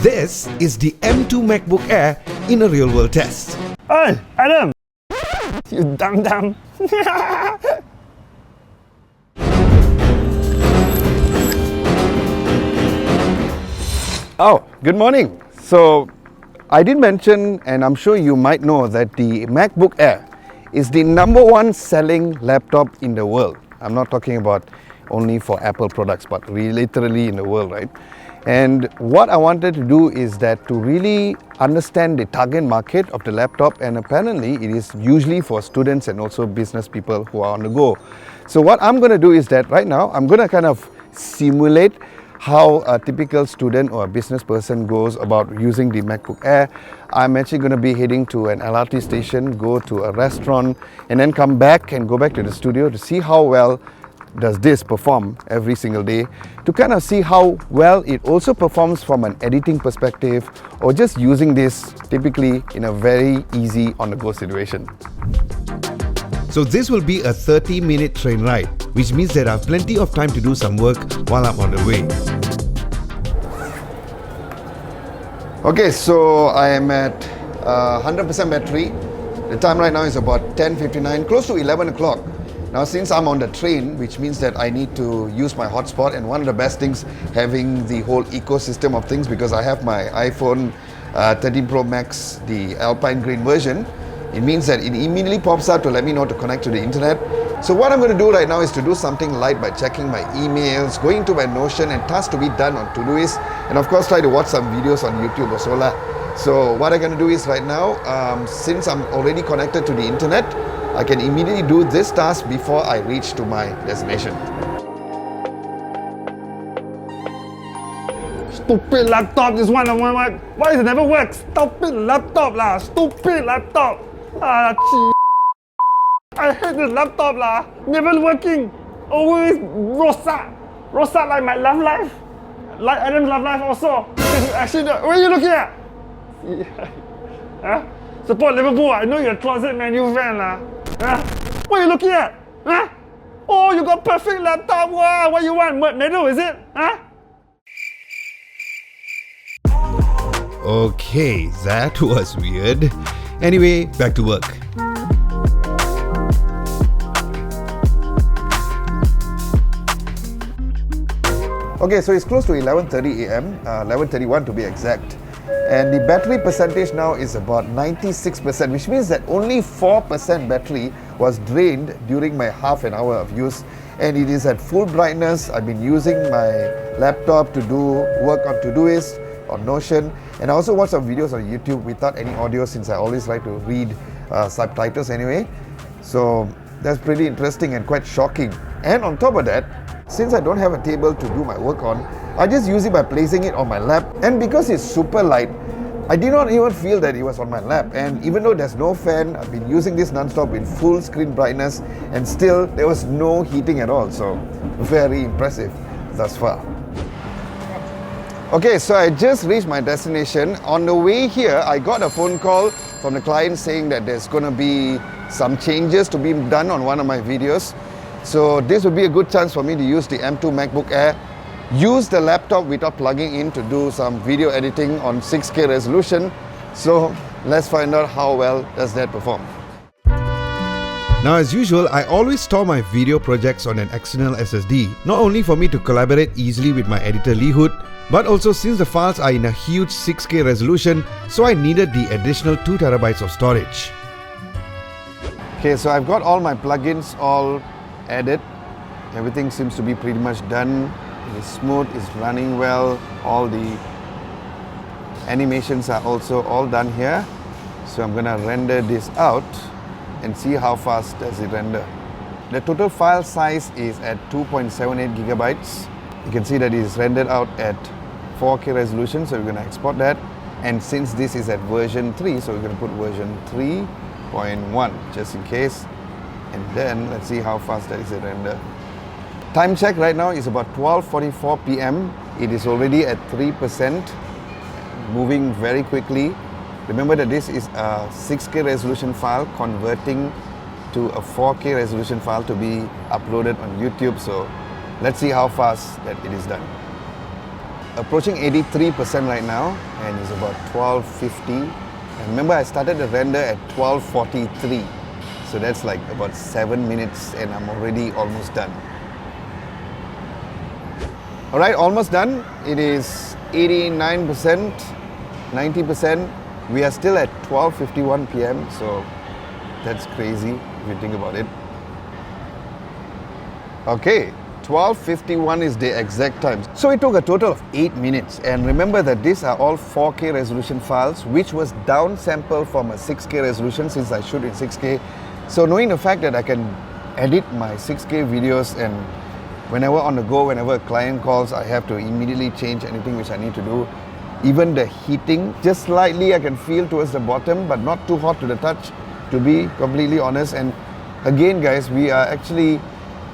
This is the M2 MacBook Air in a real-world test. Hey, Adam! You dumb. Oh, good morning. So, I did mention, and I'm sure you might know, that the MacBook Air is the #1 selling laptop in the world. I'm not talking about only for Apple products, but literally in the world, right? And what I wanted to do is that to really understand the target market of the laptop, and apparently it is usually for students and also business people who are on the go. So what I'm going to do is that right now I'm going to kind of simulate how a typical student or a business person goes about using the MacBook Air. I'm actually going to be heading to an LRT station, go to a restaurant, and then come back and go back to the studio to see how well does this perform every single day, to kind of see how well it also performs from an editing perspective, or just using this typically in a very easy on-the-go situation. So this will be a 30-minute train ride, which means that I have plenty of time to do some work while I'm on the way. Okay, so I am at 100% battery. The time right now is about 10:59, close to 11 o'clock. Now, since I'm on the train, which means that I need to use my hotspot, and one of the best things having the whole ecosystem of things, because I have my iPhone 13 Pro Max, the Alpine Green version, it means that it immediately pops up to let me know to connect to the internet. So what I'm going to do right now is to do something light by checking my emails, going to my Notion and tasks to be done on Todoist, and of course try to watch some videos on YouTube or so lah. So what I'm going to do is right now, since I'm already connected to the internet, I can immediately do this task before I reach to my destination. Stupid laptop, this one. Why does it never work? Stupid laptop lah, stupid laptop. I hate this laptop lah, never working, always rosak like my love life, like Adam's love life also. Actually, what are you looking at? Huh? Support Liverpool, I know you're a closet Man U fan lah. Huh? What are you looking at? Huh? Oh, you got perfect laptop. Wow, what you want? Medal, is it? Huh? Okay, that was weird. Anyway, back to work. Okay, so it's close to 11:30 a.m., 11:31 to be exact. And the battery percentage now is about 96%, which means that only 4% battery was drained during my half an hour of use. And it is at full brightness. I've been using my laptop to do work on Todoist, on Notion, and I also watch some videos on YouTube without any audio, since I always like to read subtitles anyway. So that's pretty interesting and quite shocking. And on top of that, since I don't have a table to do my work on, I just use it by placing it on my lap. And because it's super light, I did not even feel that it was on my lap. And even though there's no fan, I've been using this non-stop with full screen brightness, and still there was no heating at all. So very impressive thus far. Okay, so I just reached my destination. On the way here, I got a phone call from the client saying that there's going to be some changes to be done on one of my videos. So this would be a good chance for me to use the M2 MacBook Air, use the laptop without plugging in to do some video editing on 6K resolution. So let's find out how well does that perform. Now, as usual, I always store my video projects on an external SSD, not only for me to collaborate easily with my editor Lee Hood, but also since the files are in a huge 6K resolution, so I needed the additional 2TB of storage. Okay, so I've got all my plugins all added. Everything seems to be pretty much done. It's smooth, it's running well. All the animations are also all done here. So I'm gonna render this out and see how fast does it render. The total file size is at 2.78 gigabytes. You can see that it is rendered out at 4K resolution, so we're gonna export that. And since this is at version 3, so we're gonna put version 3.1 just in case. And then let's see how fast that is at render. Time check right now is about 12:44 p.m. It is already at 3%, moving very quickly. Remember that this is a 6K resolution file converting to a 4K resolution file to be uploaded on YouTube. So let's see how fast that it is done. approaching 83% right now, and it's about 12:50. And remember, I started the render at 12:43, so that's like about 7 minutes, and I'm already almost done. All right, almost done. It is 89%, 90%. We are still at 12:51 p.m., so that's crazy if you think about it. Okay, 12:51 is the exact time. So it took a total of 8 minutes. And remember that these are all 4K resolution files, which was downsampled from a 6K resolution since I shoot in 6K. So knowing the fact that I can edit my 6K videos, and whenever on the go, whenever a client calls, I have to immediately change anything which I need to do. Even the heating, just slightly I can feel towards the bottom, but not too hot to the touch, to be completely honest. And again guys, we are actually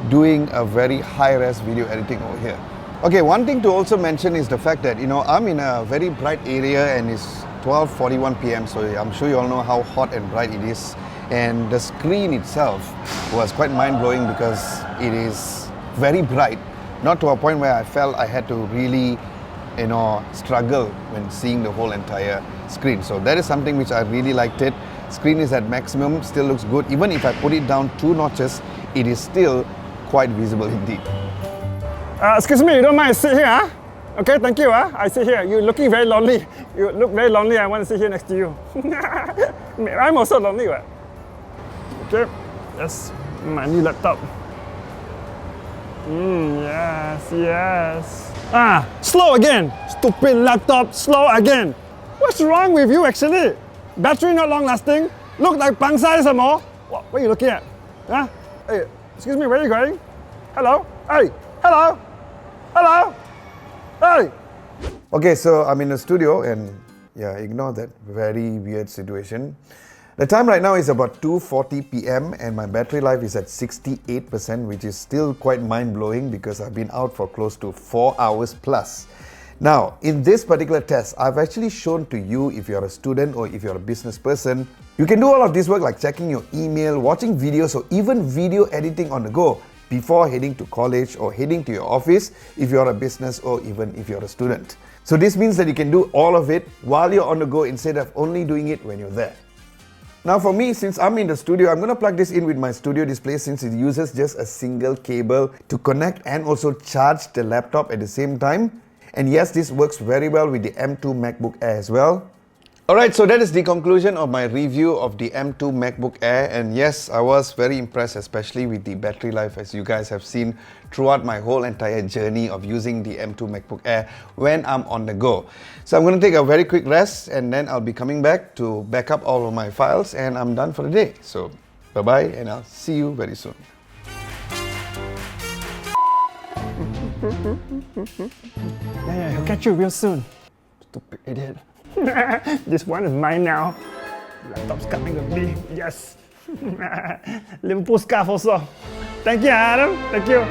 doing a very high-res video editing over here. Okay, one thing to also mention is the fact that, I'm in a very bright area and it's 12:41 p.m. so I'm sure you all know how hot and bright it is. And the screen itself was quite mind-blowing because it is very bright, not to a point where I felt I had to really struggle when seeing the whole entire screen. So that is something which I really liked it. Screen is at maximum, still looks good. Even if I put it down 2 notches, it is still quite visible indeed. Excuse me, you don't mind sit here, huh? Okay, thank you. I sit here. You're looking very lonely. You look very lonely. I want to sit here next to you. I'm also lonely. Right? Okay, that's my new laptop. Yes. Slow again. Stupid laptop, slow again. What's wrong with you actually? Battery not long lasting. Look like bangsa some more. What are you looking at? Huh? Hey, excuse me, where are you going? Hello? Hey, hello? Hello? Hey! Okay, so I'm in the studio and ignore that very weird situation. The time right now is about 2:40 p.m. and my battery life is at 68%, which is still quite mind-blowing because I've been out for close to 4 hours plus. Now, in this particular test, I've actually shown to you, if you're a student or if you're a business person, you can do all of this work like checking your email, watching videos, or even video editing on the go before heading to college or heading to your office if you're a business or even if you're a student. So this means that you can do all of it while you're on the go instead of only doing it when you're there. Now for me, since I'm in the studio, I'm going to plug this in with my studio display since it uses just a single cable to connect and also charge the laptop at the same time. And yes, this works very well with the M2 MacBook Air as well. Alright, so that is the conclusion of my review of the M2 MacBook Air, and yes, I was very impressed, especially with the battery life, as you guys have seen throughout my whole entire journey of using the M2 MacBook Air when I'm on the go. So I'm going to take a very quick rest and then I'll be coming back to back up all of my files and I'm done for the day. So bye bye and I'll see you very soon. Yeah, he'll catch you real soon. Stupid idiot. This one is mine now. Laptop's coming with me. Yes. Liverpool scarf also. Thank you, Adam. Thank you.